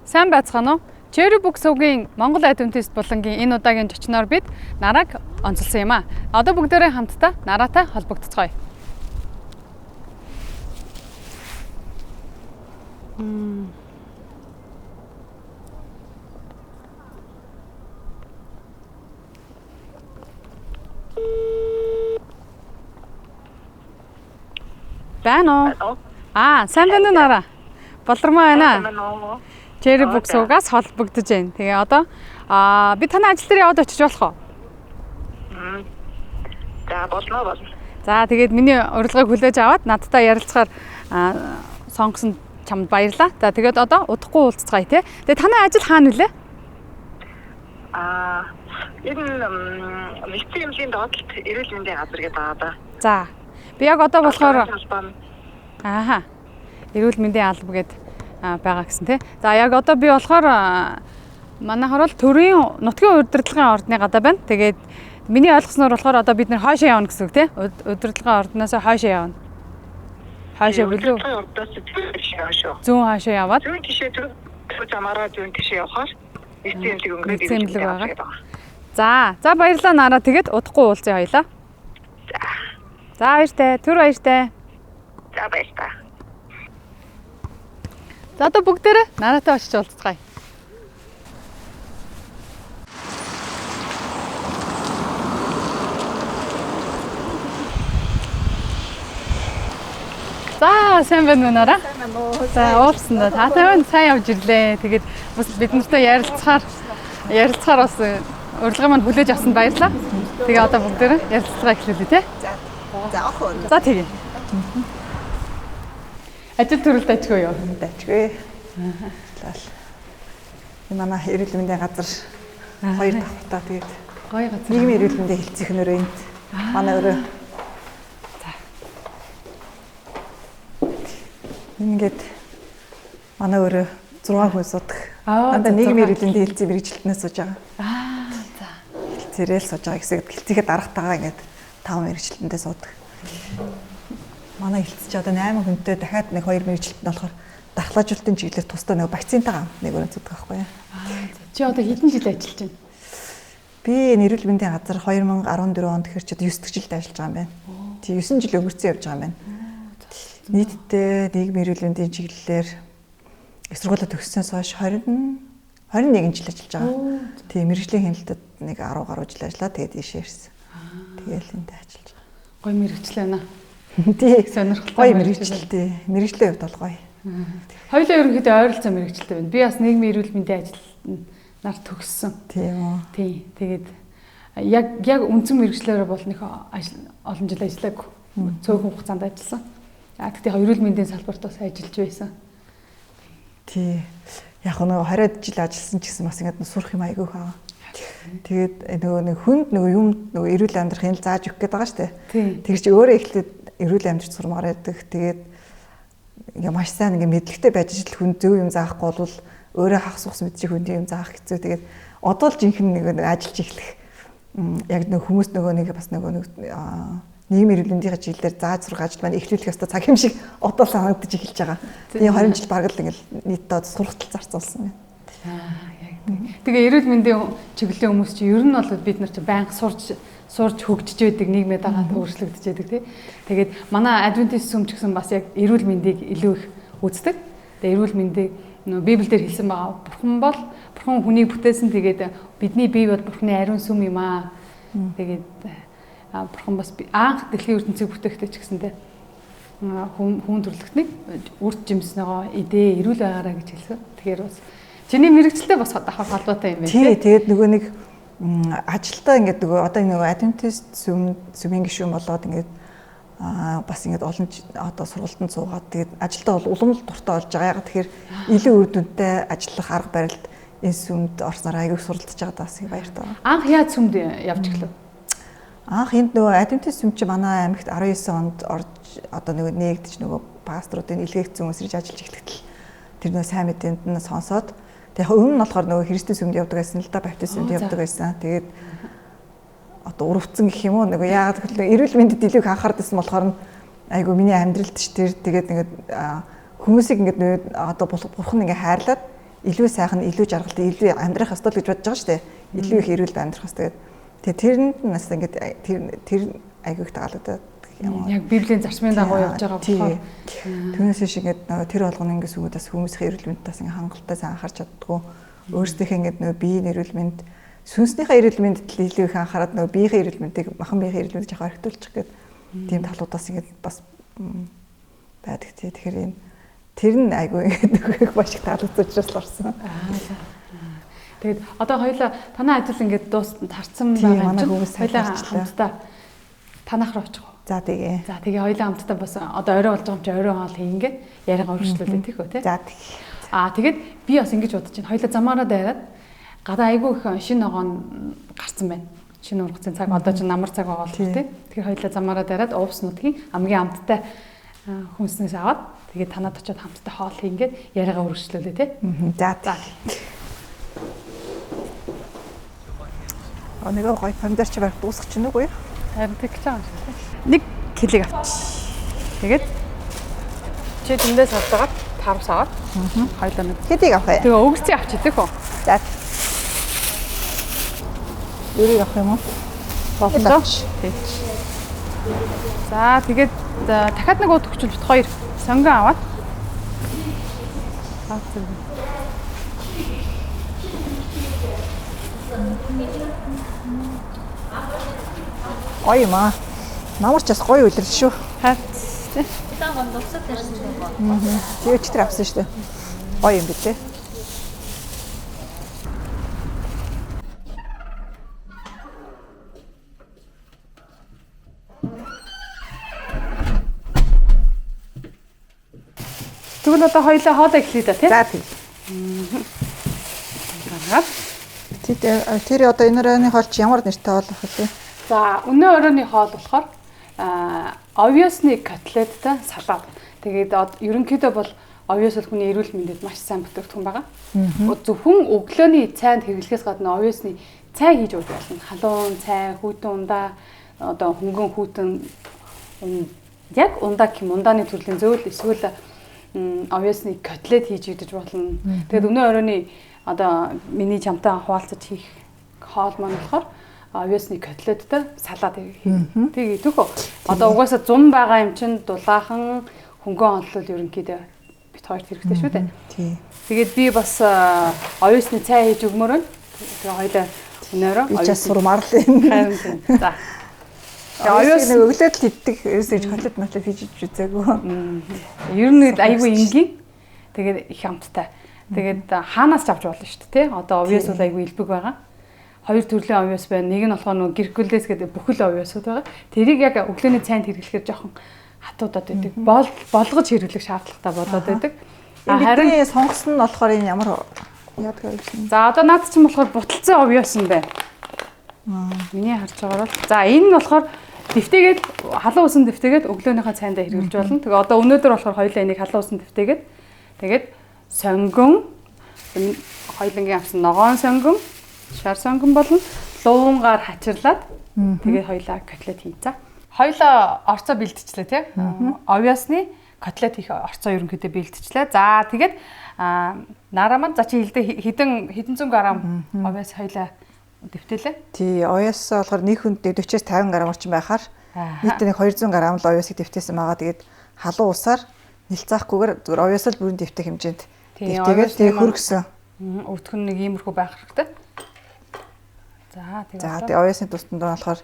Сайн байцгаана уу? Cherry Book сувгийн Монгол Adventist булангийн энэ удаагийн зочноор бид нарыг онцолсон юм аа. Одоо бүгдээрээ хамтдаа нараатай холбогдцгоё. Байна уу? Сайн байна уу нараа? Болормоо байна. Cherry Book сувгаас холбогдож байна. Тэгээ одоо би танай ажил дээр яваад очиж болох уу? За болно. За тэгээд миний урилгыг хүлээж аваад надтай ярилцахаар сонгосон чамд баярлалаа. За тэгээд одоо удахгүй уулзцгаая тий. Тэгээд танай ажил хаана вүлээ? Энэ вице-эмчийн доотлолт эрүүл мэндийн газар гэдэг байгаа да. За. Би яг одоо болохоор эрүүл мэндийн алба гэдэг байгаа гэсэн тий. За яг одоо би болохоор манайхаар бол төрийн нутгийн удирдлагын ордны гадаа байна. Тэгээд миний ойлгосноор болохоор одоо бид нэр хойшоо явна гэсэн үг тий. Удирдлагын ордноос хойшоо явна. Хойшоо билүү? Зүүн хойшоо яваад. Зүүн тишээ замаараа зүүн тишээ явахаар эцэмлэг өнгөрөөд ирэх байгаа. За баярлалаа нараа. Тэгээд удахгүй уулзъя хоёлаа. За баяртай. Түр баяртай. За баярлалаа. За одоо бүгдээрээ нараатай очиж уулзцгаая. За сайн байна уу нараа? Сайн байна уу? За уулзсан да. Та таван сайн явж ирлээ. Тэгээд бас бид нартай ярилцахаар бас урилга маань хүлээж авсанд баярлалаа. Тэгээ одоо бүгдээрээ ярилцлага эхлүүлээ тий. За охоо. За тэгээ. Ажил төрөлд ажгүй юу? Ажгүй. Манай эрүүл мэндийн газар хоёр давхартаа тэгээд Гоё газар. нийгмийн эрүүл мэндийн хэлцэхнөрөө энд манай өрөө. За. Ингээд манай өрөө 6 хүн суудаг. Дандаа нийгмийн эрүүл мэндийн хэлцээ мэрэгчлэнээс сууж байгаа. За. Хэлцээрээ л сууж байгаа гэсэн. Хэлцээгээ дарахтайгаа ингээд 5 мэрэгчлэндээ суудаг. Манай хэлцэж одоо 8 хүнтэй дахиад нэг 2 мэрэгчлэлт нь болохоор дархлаажуулалтын чиглэлээр тусдаа нэг вакцинтайгаа нэг өрөө зүтдэг байхгүй юу? Чи одоо хэдэн жил ажиллаж байна? Би эрүүл мэндийн газар 2014 онд тэгэхээр ч 9 дэх жилд ажиллаж байгаа юм байна. Тий 9 жил өнгөрцөн явж байгаа юм байна. Нийтдээ нийгмийн эрүүл мэндийн чиглэлээр их сургуулаа төгссөнөөс хойш 21 жил ажиллаж байгаа. Тий мэрэгжлийн хяналтад нэг 10 гаруй жил ажиллаа. Тэгээд ийшээ ирсэн. Тэгээл энд ажиллаж байгаа. Гоё мэрэгчлээ наа. Тий сонирхолтой гоё мэрэгчлээ. Мэрэгжлийн хувьд бол гоё. Хоёулаа ерөнхийдөө ойролцоо мэрэгчлээ байна. Би бас нийгмийн эрүүл мэндийн ажилд нар төгссөн. Тийм үү. Тий. Тэгээд яг үндсэн мэрэгчлэрээ бол нэг олон жил ажиллаагүй. Цөөхөн хугацаанд ажилласан. Гэхдээ эрүүл мэндийн салбарт бас ажиллаж байсан. Тий. Яг нэг 20 жил ажилласан ч гэсэн бас ингээд сурах юм айгүй хаа. Тэгээд нөгөө нэг хүнд нөгөө юм нөгөө эрүүл амьдрахын зааж өгөх гээд байгаа шүү дээ. Тэр чи өөрөө эхлээд эрүүл амьдрах сурмаар байдаг. Тэгээд ингээ маш сайн ингээ мэдлэгтэй байж ижил хүн зөв юм заахгүй бол өөрөө хагас ухс мэдчих хүн юм заах хэцүү. Тэгээд одоо л жинхэнэ нэг ажиллаж эхлэх яг нэг хүмүүс нөгөө нэг бас нөгөө нийгмийн эрүүл мэндийн чиглэлээр зааж сурах ажил маань эхлүүлэх ёстой цаг юм шиг одоо л санагдаж эхэлж байгаа. Тэгээ 20 жил бараг л ингээ нийтдээ сургалтал зарцуулсан байна. Тэгээ эрүүл мэндийн чиглэлийн хүмүүс чи ер нь бол бид нар чи байнга сурж хөгжиж байдаг нийгмээ дагаад өөрчлөгдөж байдаг тий. Тэгээд манай Adventist сүм ч гэсэн бас яг эрүүл мэндийг илүү их үздэг. Тэгээ эрүүл мэндийг Библиэлд хэлсэн байгаа. Бурхан хүнийг бүтээсэн. Тэгээд бидний бие бод Бурханы ариун сүм юм аа. Тэгээд Бурхан бас анх дэлхийн ертөнцийг бүтээхдээ ч гэсэндээ хүн төрлөختнийг үрд жимснэгоо идээ эрүүл байгаараа гэж хэлсэн. Тэгэхээр бас чиний мэрэгчлээ бас давхар холбоотой юм байна тий. Тэгээд нөгөө нэг ажилдаа ингээд нөгөө одоо нөгөө Adventist сүмийн гишүүн болоод ингээд бас ингээд олон одоо сургалтанд суугаад тэгээд ажилдаа бол улам л дуртай болж байгаа. Яг тэгэхээр илүү үр дүнтэй ажиллах арга барилд энэ сүмд орсноор аягүй суралцж байгаа даас их баяртай. Анх яаж сүмд явж гэлээ? Анх энд нөгөө Adventist сүм чи манай аймагт 19 онд орж одоо нөгөө нэгдэж нөгөө пасторуудын илгээгдсэн хүмүүс ирж ажиллаж эхлэхдээ тэр нөгөө сайн мэдээнд нь сонсоод тэгээд өмнө нь болохоор нөгөө Христос сүмд явдаг байсан л да, баптист сүмд явдаг байсан. Тэгээд одоо урвцсан гэх юм уу нөгөө яагаад гэвэл эрүүл мэндэд илүү их анхаардаг байсан болохоор айгу миний амьдралд ч тэр тэгээд ингээд хүмүүсийг ингээд одоо бурхан ингээд хайрлаад илүү сайхан, илүү жаргалтай, илүү амьдрах ёстой л гэж бодож байгаа шүү дээ. Илүү их эрүүл амьдрах ёстой гэдэг. Тэгээ тэрэнд нь бас ингээд тэр айгүйх таалагдаад юм. Яг Библийн зарчмын дагуу явж байгаа болохоор түүнээс шиг ингээд нөгөө тэр болгоно ингээд сүгүүдээс хүмүүсийн эрүүл мэндээс ингээд хангалттай сайн анхаарч чаддгүй. Өөрсдийнхээ ингээд нөгөө биеийн эрүүл мэнд, сүнснийхээ эрүүл мэндэд илүү их анхаарад нөгөө биеийн эрүүл мэндийг махан биеийн эрүүл мэндийг жоохон орхитуулчих гээд тийм талуудаас ингээд бас байдаг тий. Тэгэхээр энэ тэр нь айгүй ингээд нөгөө маш их таалагдсан учраас л орсон. Тэгээд одоо хоёлаа танаа ажил ингээд тарцсан байгаа юм чинь хоёлаа хамтдаа танах руу очих уу? За тэгээ. За тэгээ хоёлаа хамтдаа бас одоо орой болж байгаа юм чи орой хоол хийнгээ яриага өргөжлүүлээ тийх үү те? За тэгээ. Тэгээд би бас ингэж бодож байна. Хоёлаа замаараа дайраад гадаа айгүй их шинэ ногоон гарцсан байна. Шинэ ургацын цаг одоо ч намар цаг байгаа л тий. Тэгэхээр хоёлаа замаараа дайраад ууснуудгийн амгийн амттай хүнснээс аваад тэгээд танад очиод хамтдаа хоол хийнгээд яриага өргөжлүүлээ те? За. Нэг гой помидор ч барих дуусах чинь үгүй юу? Харин тэг гэж байгаа юм шиг тийм. 1 кг авч. Тэгээд чи тэндээс аваад тарвс аваад. Хоёлаа нэг. Хэдийг авах вэ? Тэгээ өвгөрцөө авч идэх үү? За. Юу авах юм уу? Боллоо. Тэгж. За тэгээд дахиад нэг удаа төгчл бит 2 сонгон аваад. Гоё юм аа. Намар ч бас гоё үлрэл шүү. Харин тий. Удаан гондосоо тарьсан байгаа. Тэгээ ч тэр авсан шүү дээ. Гоё юм билээ. Тэгвэл одоо хоёлаа хоолоо эхлэе да тий. За тий. Тэр одоо энэ өрөөний хоол чи ямар нэртэй хоол байх вэ? За өнөө өрөөний хоол болохоор овёсны котлеттай салаад. Тэгээд ерөнхийдөө бол овёс бол хүний эрүүл мэндэд маш сайн бүтээгдэхүүн байгаа. Зөвхөн өглөөний цайнд хэрэглэхээс гадна овёсны цай хийж ууж болно. Халуун цай, хүйтэн ундаа, одоо хөнгөн хүйтэн яг ундаа гэх юм ундааны төрлийн зөөл эсвэл овёсны котлет хийж идэж болно. Тэгээд өнөө өрөөний одоо миний чамтай хуваалцаж хийх хоол маань болохоор овёсны котлеттэй салаад хийх. Тэгээ түүх. Одоо угаасаа 100 байгаа юм чинь дулаахан хөнгөн онцлол ерөнхийдөө бит хоёрт хэрэгтэй шүү дээ. Тий. Тэгээд би бас овёсны цай хийж өгмөр байна. Тэгээ хоёлаа өнөөрөө овёс сурмаар л юм. Харин тийм. За. Овёс нэг өглөөд л иддэг. Ерөөсөө котлет мотлет хийж үзээгүй. Ер нь айгүй энгийн. Тэгээд их амттай. Тэгээд хаанаас ч авч болно шүү дээ, тий? Одоо овёс бол айгүй илбэг байгаа. 2 төрлийн овёс байна. Нэг нь болохоор нөгөө геркулес гэдэг бүхэл овёсууд байгаа. Тэрийг яг өглөөний цайнд хэрэглэхээр жоохон хатуудаад байдаг. Болгож хэрэглэх шаардлагатай болоод байдаг. Харин сонгосон нь болохоор энэ ямар яадаг юм. За одоо наад чинь болохоор буталцсан овёс юм байна. Миний харж байгаагаар бол за энэ нь болохоор дэвтэйгээд халуун усан дэвтэйгээд өглөөнийхөө цайндаа хэрэглэж болно. Тэгээ одоо өнөөдөр болохоор хоёулаа энийг халуун усан дэвтэйгээд тэгээд сонгон хоёулангийн авсан ногоон сонгон шар сонгон болон луунгаар хачирлаад тэгээд хоёлаа котлет хийцаа. Хоёлаа орцоо бэлтжлээ тий. Овёсны котлет хийх орцоо ерөнхийдөө бэлтжлээ. За тэгээд нараа маань за чи хэдэн 100 грамм овёс хоёлаа дэвтэлээ. Тий, овёс болохоор нэг хүнд 40-50 грамм орчим байхаар нийт нэг 200 грамм л овёсыг дэвтээсэн байгаа. Тэгээд халуун усаар нэлцаахгүйгээр зүгээр овёс л бүрэн дэвтэх хэмжээнд дэвтэгээд тэгээ хөргсөн. Өвдөх нь нэг иймэрхүү байх хэрэгтэй. За тэгээ овёсны тусданд болохоор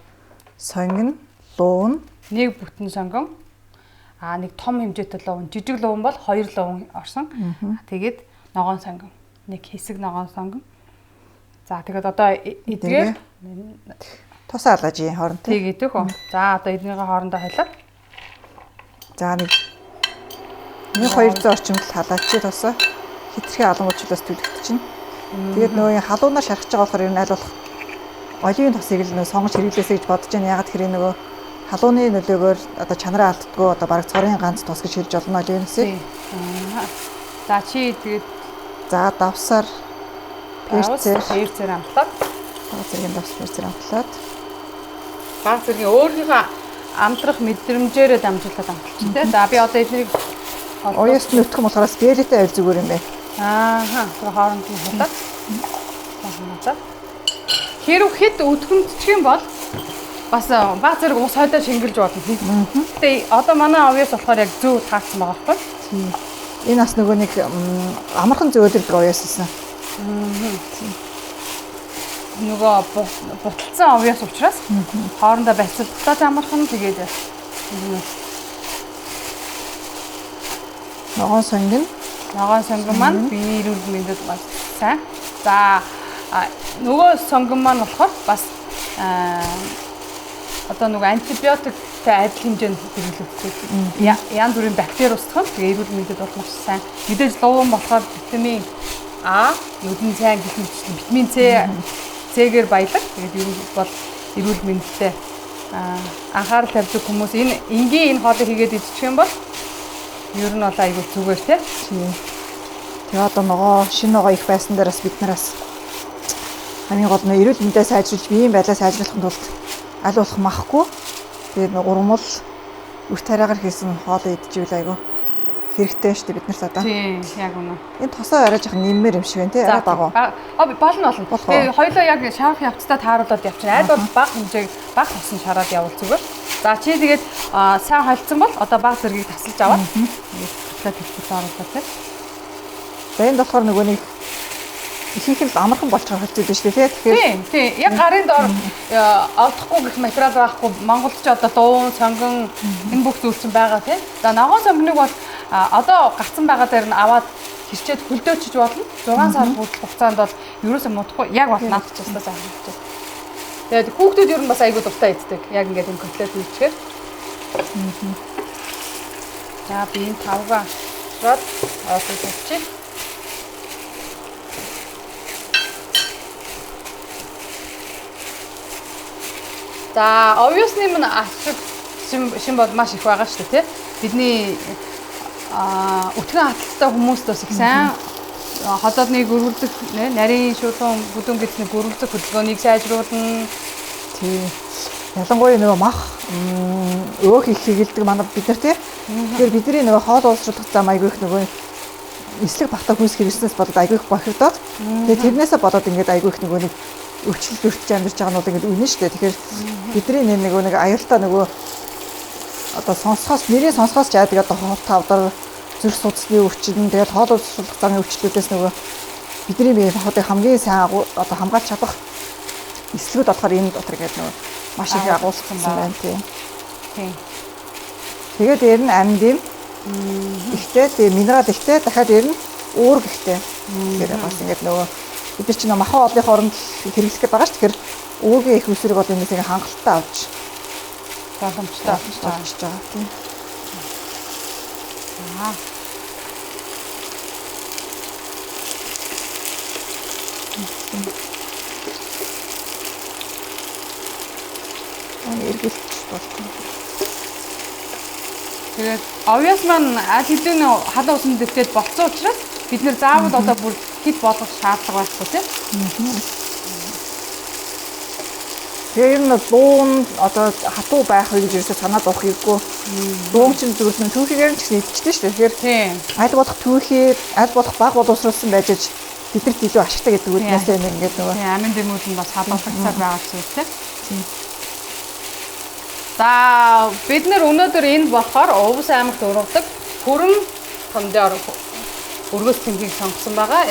сонгон, луун, нэг бүтэн сонгон, нэг том хэмжээтэй луун, жижиг луун бол 2 луун орсон. Тэгээд ногоон сонгон, нэг хэсэг ногоон сонгон. За тэгээд одоо эдгээр тусаа алгаж юм хоорондоо. Тэг идэх үү. За одоо эднийгээ хоорондоо халиад. За нэг 200 орчимд халаач тусаа хитрхи алангуучлаас төлөвлөж чинь. Тэгээд нөгөө халуунаар шархаж байгаа болохоор ер нь аль болох оливын тусыг л нөгөө сонгож хэрэглээсэй гэж бодож байна. Ягаад гэхээр нөгөө халууны нөлөөгөөр одоо чанараа алддаггүй одоо бараг цорын ганц тус гэж хэлж болно оливынсыг. За чи тэгээд за давсаар перцээр амтлаад зэргийн перцээр амтлаад зэргийн өөрийнхөө амтрах мэдрэмжээрээ дамжуулаад амталчих тийм. За би одоо эднийг оёс нөтгөх болохоос гэрээтэй авил зүгээр юм байна. Ааха. Тэр хооронд нь хадаад. Хадаад. Хэрв хэд өдгөмдчих юм бол бас баг зэрэг ус хойдоо шингэлж болно. Гэтэ одоо манай овёс болохоор яг зөв таацсан байгаа байхгүй. Энэ бас нөгөө нэг амархан зөөлөрдөг овёс гэсэн. Нөгөө буталцсан овёс учраас хоорондоо барьцалтай амархан тэгээд ногоон сонгон маань биеийн эрүүл мэндэд бас сайн. За нөгөө сонгон маань болохоор бас одоо нөгөө антибиотиктэй адил хэмжээнд хэрэглэгддэг. Янз бүрийн бактери устгах тэгээ эрүүл мэндэд бол маш сайн. Мэдээж луван болохоор витамин А, нүдэн цайн гэх мэт витамин С-гээр баялаг. Тэгээд ер нь бол эрүүл мэндэд анхаарал тавьдаг хүмүүс энэ энгийн энэ хоолыг хийгээд идчих юм бол ер нь бол айгүй зүгээр тий. Тэгээ одоо ногоо шинэ ногоо их байсан дээрээс бид нараас хамгийн гол нь эрүүл мэндээ сайжруулж биеийн байдлаа сайжруулахын тулд аль болох махгүй тэгээд урмал үр тариагаар хийсэн хоол идчихвэл айгүй хэрэгтэй шүү дээ бид нарт одоо. Тийм яг үнэ. Энэ тосоо арай жоохон нэммээр юм шиг байна тий арай багуу. Болно. Тэгээ хоёулаа яг шавх явцдаа тааруулаад явчихна. Аль бол баг хэмжээг баг тосон шараад явуул зүгээр. За чи тэгээд сайн холцсон бол одоо баг зэргийг тасалж аваад тэгээд хэлбэл оруулаад тий. За энэ болохоор нөгөө нэг ихэнх нь амархан болчихор хэлцээд байна шүү дээ тий. Тийм. Яг гарын доор олдохгүй гэх материал байхгүй. Монголд ч одоо дуун, сонгон энэ бүх зүйл чинь байгаа тий. За ногоон сонгоныг бол одоо гацсан байгаа дээр нь аваад хэрчээд хөлдөөчж болно. 6 сар хүртэл хугацаанд бол ерөөсөө муудахгүй яг бол наад ч ястаа сайн хэлчихсэн. Тэгээд хүүхдүүд ер нь бас айгүй дуртай иддэг. Яг ингээд энэ котлет хийчихээр. За би энэ тавга шууд оолчихъя. За овёсны мань ашиг шин бол маш их байгаа шүү дээ тий. Бидний өтгөн хаталттай хүмүүст бас их сайн холоодныг өргөдөх нарийн шулуун бүдүүн гэдгийг өргөдөх хөдөлгөөнийг сайжруулна. Тийм. Ялангуяа нөгөө мах өөх их хийгэлдэг манай бид нар тий. Тэгэхээр бидний нөгөө хоол уусруулах зам айгүй их нөгөө эслэг багтаа хүйс хэрэгснээс болоод айгүй их бохирдоод тэгээ тэрнээсээ болоод ингээд айгүй их нөгөө нэг өвчлөлт өртөж амьдарч байгаа нь бол ингээд үнэн шүү дээ. Тэгэхээр бидний нэг аюултай нөгөө одоо нэрийн сонсгоос ч яа тэгээд хоол тавдар зүрх судасны өвчин тэгээд хоол уусруулах замын өвчлөлүүдээс нөгөө бидний бие махбодыг хамгийн сайн одоо хамгаалж чадах эслэгүүд болохоор энэ дотор ингээд нөгөө маш их агуулсан байна тийм. Тэгээд дээр нь амин дэм ихтэй тэгээд минерал ихтэй дахиад дээр нь үүрэг ихтэй. Тэгэхээр бас ингээд нөгөө бид нар чинь махан олны хооронд хэрэглэх гээд байгаа ш. Тэгэхээр үүргийн их үсрэг бол энэсийг хангалттай авч боломжтой болж байгаа тийм. Эргэлж болчихно. Тэгээд овёс маань аль хэдийн халуун усан дэвтээд болцсон учраас бид нэр заавал одоо бүр хит болгох шаардлага байхгүй тийм. Тэр нь дуун одоо хатуу байх вэ гэж ерөөсөө санаад авах хэрэггүй. Дуун чинь зүгээр нь түүхээр нь ч гэсэн идчихсэн шүү дээ. Тэгэхээр тийм. Аль болох түүхээр, аль болох баг боловсруулсан байж бидэрт илүү ашигтай гэдэг үгнээс ингээд нөгөө. Тийм, амин дэмүүд нь бас халуулагцаар байгаа зүйл тийм. За бид нэр өнөөдөр энд болохоор Увс аймагт ургадаг хөрөн томдоор өргөс тэмхийг сонгосон байгаа.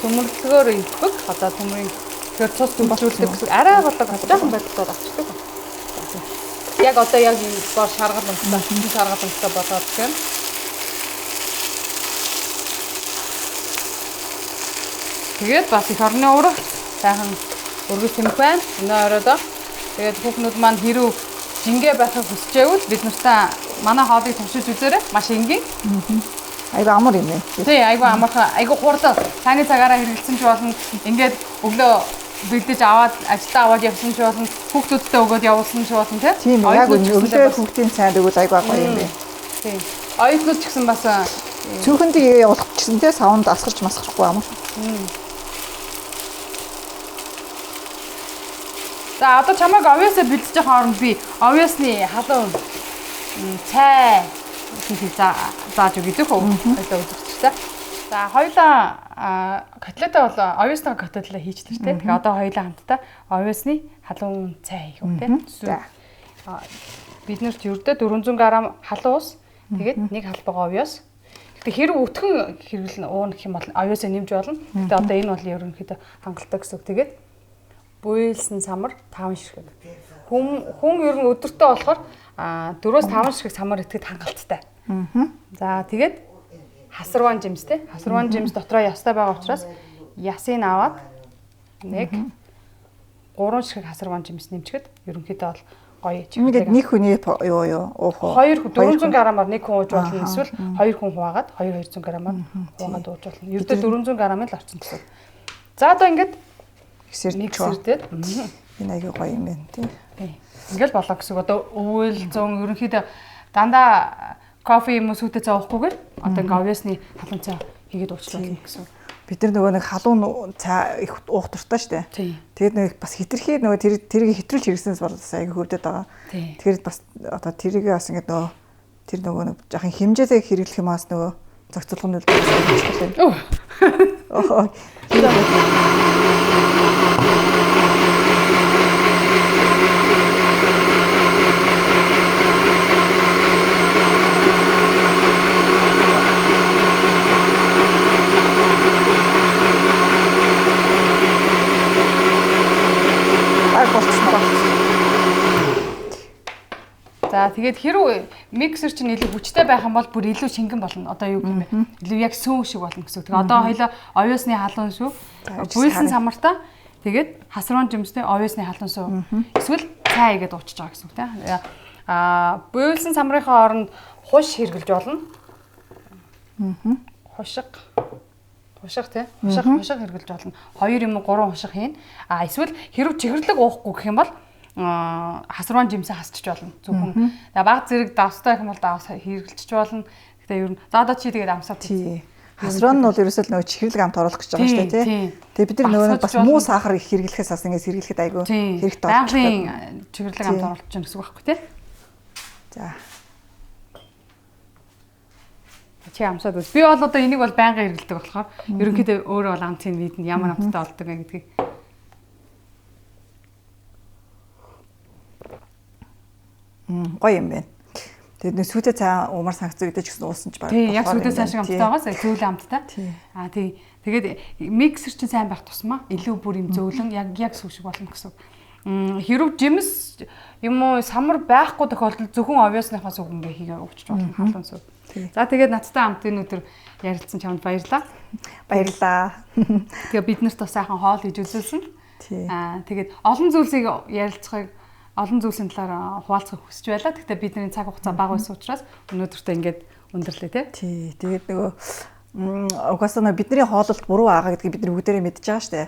Төмөрлөгөөр идэх одоо төмрийн тэгэхээр цус төвчүүлдэг гэсэн арай болог жоохон байдлаар авчдаг. Яг одоо яг бор шаргал өмстэй болоод тийм. Тэгээд бас их орны урагт сайхан өргөс тэмх байна. Өнөө оройдоо тэгээд хүүхнүүд маань хэрүү жингээ байхыг хүсчээвэл бид нартай манай хоолыг туршиж үзээрэй. Маш энгийн. Айгу амар юм ээ. Тий, айгу амархан, айгу хурдан. Цааны цагаараа хэрэглэсэн ч болно. Ингээд өглөө бэлдэж аваад ажилдаа аваад явсан ч болно. Хүүхдүүдтэй өгөөд явуулсан ч болно тий. Тийм яг өглөө хүүхдийн цайнд өгвөл айгу гоё юм бэ. Тийм. Оюутнууд ч гэсэн бас цөөхөндөө явуулах гэсэн тий савнд асгарч масгарахгүй амар. За одоо чамайг овёсоо бэлдэж байгаа хооронд би овёсны халуун цай хийх зааж өгөх үү? Одоо үзэгчтэй. За хоёулаа котлетаа бол овёсны котлетаа хийчихсэн шүү дээ. Тэгээ одоо хоёулаа хамтдаа овёсны халуун цай хийх үү тийм. За. Бид нэрт ердөө 400 г халуун ус тэгээд нэг халбага овёс. Гэтэ хэрэг өтгөн хэрэглэн уун гэх юм бол овёсоо нэмж болно. Гэтэ одоо энэ бол ерөнхийдөө хангалттай гэсэн үг. Тэгээд буйлсан самар 5 ширхэг. Хүн ер нь өдөртөө болохоор 4-5 ширхэг самар итгэхэд хангалттай. За тэгээд хасарван жимстэй. Хасарван жимс дотроо ястай байгаа учраас ясыг аваад нэг 3 ширхэг хасарван жимс нэмчихэд ерөнхийдөө бол гоё чиглэлтэй. Ингээд нэг хүний юу уух уу? 400 г-аар нэг хүн ууж болно. Эсвэл 2 хүн хуваагаад 200 г-аар хуваагаад ууж болно. Ердөө 400 г-ыг л орчин гэсэн. За одоо ингээд миксертэй. Энэ аягүй гоё юм байна тий. Ингээл болоо гэсэн. Одоо өвөл 100 ерөнхийдөө дандаа кофе юм уу сүтэ цаа уухгүйгээр одоо ингээ овёсны халуун цаа хийгээд уучлаа гэсэн. Бид нар нөгөө нэг халуун цаа их уух дуртай шүү дээ. Тэгээд нэг бас хитрхи нөгөө тэрийг хэтрүүлж хэрэгсэнээс бол аягүй хөрдөд байгаа. Тэгэхээр бас одоо тэрийг бас ингээ нөгөө тэр нөгөө нэг жоохон хэмжээтэй хэрэглэх юм аас нөгөө зохицуулгын үйл ажиллагаа. За тэгээд хэрвээ миксер чинь илүү хүчтэй байх юм бол бүр илүү шингэн болно. Одоо юу гэмэ? Илүү яг сүүн шиг болно гэсэн. Тэгээ одоо хоёлаа овёсны халуун шүү. Буйлсан самартаа тэгээд хасран жимстэй овёсны халуун суу. Эсвэл цай игээд уучиж байгаа гэсэн үг тийм. Буйлсан самрынхаа оронд хуш хэрглэж болно. Хушиг тийм. Хушиг хэрглэж болно. 2 юм уу 3 хушиг хийн. Эсвэл хэрв чихэрлэг уухгүй гэх юм бол хасран жимсээ хасчих болно. Зөвхөн. Тэгээ баг зэрэг давстай юм бол давс хэрэглэж болно. Гэтэ ер нь за одоо чи тэгээд амсаад тий. Хасран нь бол ерөөсөө нөгөө чихэрлэг амт оруулах гэж байгаа шүү дээ тий. Тэгээ бид нар нөгөө бас муу сахар их хэрэглэхээс бас ингэж хэрэглэхэд айгүй хэрэгтэй болж байна. Байгалийн чихэрлэг амт оруулах гэж гэсэн үг байхгүй тий. За. Чи амсаад үз. Би бол одоо энийг бол байнга хэрэглэдэг болохоор ерөнхийдөө өөрөө бол амтын вид нь ямар амттай болдог гэдгийг гоё юм байна. Тэгээд нэг сүтэ цаа умар санкцаа гэдэг ч гэсэн уусан ч баг. Тийм, яг сүтэ цаа шиг амттай байгаас зөөлөн амттай. Тийм. Тэгээд миксер чинь сайн байх тусмаа илүү бүр юм зөөлөн яг сүг шиг болно гэсэн. Хэрв жимс юм уу самар байхгүй тохиолдолд зөвхөн овёсныхаас үг ингээ хийгээ уучих болно халуун сүг. За тэгээд надтай хамт энэ өдөр ярилцсан чамд баярлалаа. Баярлалаа. Тэгээ бид нарт бас сайхан хоол хийж үзүүлсэн. Тэгээд олон зүйлсийг ярилцахыг олон зүйлсийн талаар хуваалцахыг хүсэж байлаа. Гэхдээ бидний цаг хугацаа бага байсан учраас өнөөдөртөө ингээд өндөрлөө тий. Тэгээд нөгөө угаасаа бидний хооллолт буруу байгаа гэдгийг бид нар бүгдээрээ мэдж байгаа шүү дээ.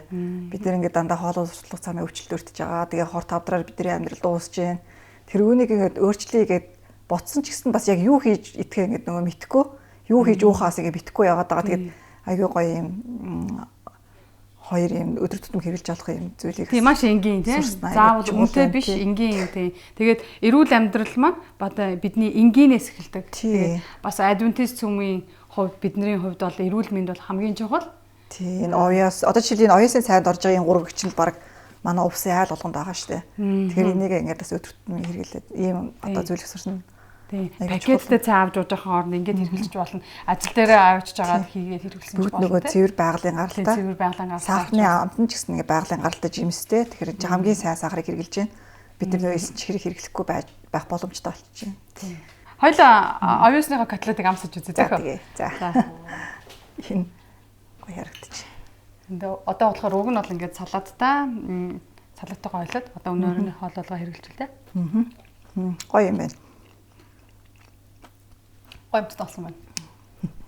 Бид нар ингээд дандаа хоолол сурталчилга цаанаа өвчлөлт өртөж байгаа. Тэгээ хор тавдраар бидний амьдрал дуусж байна. Тэр үүнийг ингээд өөрчлөе гэд ботсон ч гэсэн бас яг юу хийж идэхээ ингээд нөгөө мэдхгүй, юу хийж уухаас ингээд битгэхгүй яваад байгаа. Тэгээд айгүй гоё юм хоёр юм өдөр тутам хэрэгжилж болох юм зүйлийг тийм маш энгийн тийм заавал үнэтэй биш энгийн юм тийм тэгээд эрүүл амьдрал маань бата бидний энгийнээс эхэлдэг тэгээд бас адвентист цөмийн хувьд бидний хувьд бол эрүүл мэнд бол хамгийн чухал тийм энэ овёс одоо жишээл энэ овёсын цайд орж байгаа энэ 3 гэгч нь баг манай увсын айл болгонд байгаа штэ тэгэхээр энийг ингээд бас өдөр тутам хэрэглээд ийм одоо зүйлийг сурсан. Тийм. Пакеттэй цай авч ууж байгаа хооронд ингээд хэрэглэж болно. Ажил дээрээ авчиж агаад хийгээд хэрэглэсэн ч болно. Нөгөө цэвэр байгалийн гаралтай. Цэвэр байгалийн гаралтай. Сахарны амтан ч гэсэн ингээ байгалийн гаралтай жимстэй. Тэгэхээр хамгийн сайн сахарыг хэрэглэж байна. Бид нар нөөс ч хэрэглэхгүй байх боломжтой болчихжээ. Тийм. Хоёлаа овёсныхоо котлетыг амсаж үзье зөөхөө. За. Энэ гоё харагдчих. Одоо болохоор уг нь бол ингээд салааттай салааттайгаа ойлоод одоо өнөөрний хоололгоо хэрэглэжүүлээ. Гоё юм байна. Гомт тоосон байна.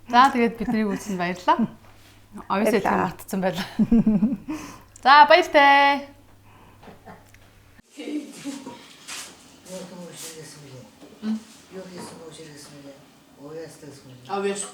За тэгээд бидний үзсэнд баярлалаа. Овёс хэлхий матцсан байлаа. За баяртай. Овёс